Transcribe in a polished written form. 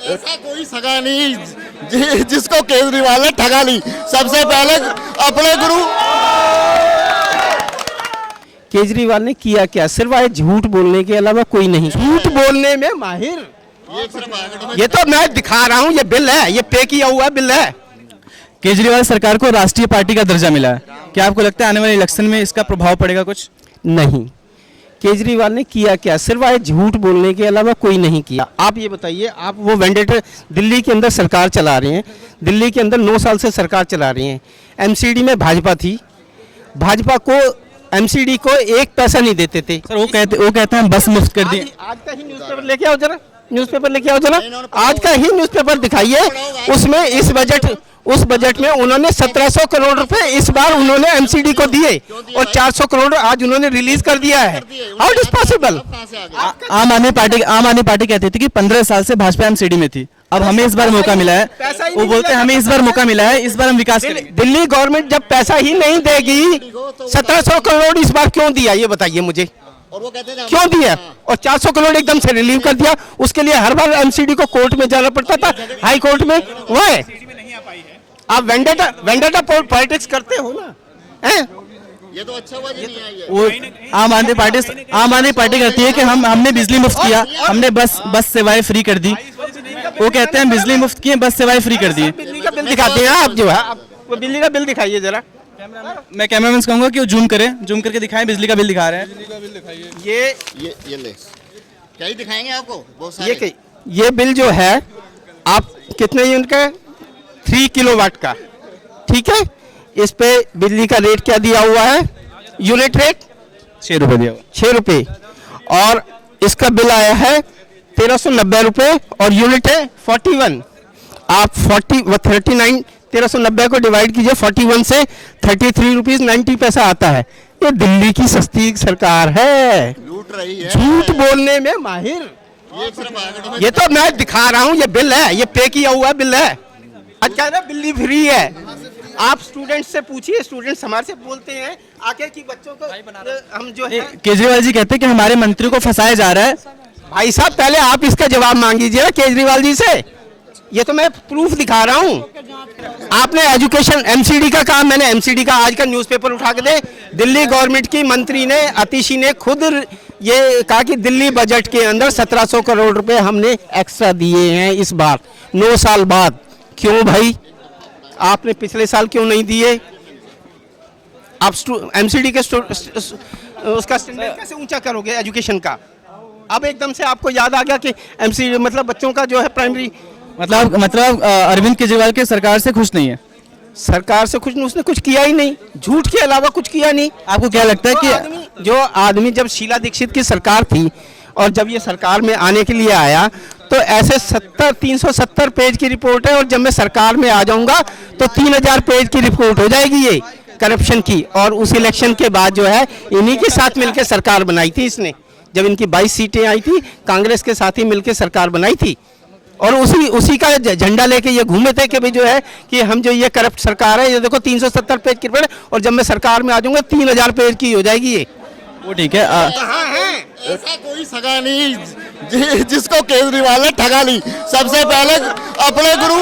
ऐसा कोई सगा नहीं जिसको केजरीवाल ने ठगा ली। सबसे पहले अपने गुरु केजरीवाल ने किया क्या? सिर्फ आए झूठ बोलने के अलावा कोई नहीं। झूठ बोलने में माहिर। ये तो मैं दिखा रहा हूँ, ये बिल है, ये पे किया हुआ बिल है। केजरीवाल सरकार को राष्ट्रीय पार्टी का दर्जा मिला है, क्या आपको लगता है आने वाले इलेक्शन में इसका प्रभाव पड़ेगा कुछ? नहीं, केजरीवाल ने किया क्या? सिर्फ आए झूठ बोलने के अलावा कोई नहीं किया। आप ये बताइए, आप वो वेंडेटर दिल्ली के अंदर सरकार चला रहे हैं, दिल्ली के अंदर 9 साल से सरकार चला रही हैं। एमसीडी में भाजपा थी, भाजपा को एमसीडी को 1 पैसा नहीं देते थे। सर वो कहते हैं बस मुफ्त कर दी। आज का ही न्यूज़पेपर लेके आओ जरा, न्यूज़पेपर लेके आओ जरा, आज का ही न्यूज़पेपर दिखाइए। उसमें उस बजट में उन्होंने 1700 करोड़ रुपए इस बार उन्होंने एमसीडी को दिए और 400 करोड़ आज उन्होंने रिलीज कर दिया है। How it is possible? आम आदमी पार्टी कहती थी कि 15 साल से भाजपा एमसीडी में थी, अब हमें इस बार मौका मिला है। वो बोलते हैं हमें इस बार मौका मिला है, इस बार हम विकास करेंगे। दिल्ली गवर्नमेंट जब पैसा ही नहीं देगी, 1700 करोड़ इस बार क्यों दिया, ये बताइए मुझे, और वो कहते थे क्यों दिया? और 400 करोड़ एकदम से रिलीव कर दिया। उसके लिए हर बार एमसीडी को कोर्ट में जाना पड़ता था, हाई कोर्ट में। वो है आप वेंडेटा पॉलिटिक्स करते हो ना, हैं? ये तो अच्छा हुआ जी नहीं आई है। वो आम आदमी पार्टी कहती है कि हमने बिजली मुफ्त किया, हमने बस सेवाएं फ्री कर दी। वो कहते हैं बिजली मुफ्त किए, बस सेवाएं फ्री कर दी। बिजली का बिल दिखाते हैं आप, जो है वो बिजली का बिल दिखाइए जरा। मैं कैमरामैन से कहूंगा कि वो जूम करके दिखाएं, बिजली का बिल दिखा रहे हैं। ये ले क्या ही दिखाएंगे आपको, बहुत सारे। ये बिल जो है आप कितने यूनिट का है? 3 किलोवाट का, ठीक है। इस पे बिजली का रेट क्या दिया हुआ है? यूनिट रेट 6 रुपए दिया हुआ, 6 रुपए। और इसका बिल आया है 1390 रुपए और यूनिट है 41। आप 39 1390 को डिवाइड कीजिए 41 से, 33 रुपीज 90 पैसा आता है। ये दिल्ली की सस्ती सरकार है, लूट रही है, झूठ बोलने में माहिर। ये तो मैं दिखा रहा हूँ, ये बिल है, ये पे किया हुआ बिल है। अच्छा ना, बिल्ली फ्री है। आप स्टूडेंट से पूछिए, स्टूडेंट्स हमारे से बोलते हैं आके कि बच्चों को हम जो है। केजरीवाल जी कहते हैं कि हमारे मंत्री को फंसाया जा रहा है। भाई साहब पहले आप इसका जवाब मांगीजिए ना केजरीवाल जी से। ये तो मैं प्रूफ दिखा रहा हूँ। आपने एजुकेशन एमसीडी का काम, मैंने एमसीडी का आज का न्यूज़पेपर उठा के दे। दिल्ली गवर्नमेंट की मंत्री ने, अतिशी ने खुद ये कहा कि दिल्ली बजट के अंदर 1700 करोड़ रुपए हमने एक्स्ट्रा दिए हैं इस बार 9 साल बाद। क्यों भाई, आपने पिछले साल क्यों नहीं दिए? आप एमसीडी के उसका स्टैंडर्ड कैसे ऊंचा करोगे एजुकेशन का? अब एकदम से आपको याद आ गया कि एमसीडी मतलब बच्चों का जो है प्राइमरी, मतलब अरविंद केजरीवाल के सरकार से खुश नहीं है। सरकार से कुछ नहीं, उसने कुछ किया ही नहीं, झूठ के अलावा कुछ किया नहीं। आपको क्या लगता है कि जो आदमी जब शीला दीक्षित की सरकार थी और जब ये सरकार में आने के लिए आया तो ऐसे 370 पेज की रिपोर्ट है, और जब मैं सरकार में आ जाऊंगा तो 3000 पेज की रिपोर्ट हो जाएगी ये करप्शन की। और उस इलेक्शन के बाद जो है इन्हीं के साथ मिलकर सरकार बनाई थी इसने, जब इनकी 22 सीटें आई थी कांग्रेस के साथ ही मिलकर सरकार बनाई थी। और उसी का झंडा लेके ये घूमे थे कि भाई जो है कि हम जो ये करप्ट सरकार है, ये देखो 370 पेज की रिपोर्ट, और जब मैं सरकार में आ जाऊंगा 3000 पेज की हो जाएगी ये। वो ठीक है। कहाँ है? ऐसा कोई सगा नहीं जिसको केजरीवाल ने ठगा ली। सबसे पहले अपने गुरु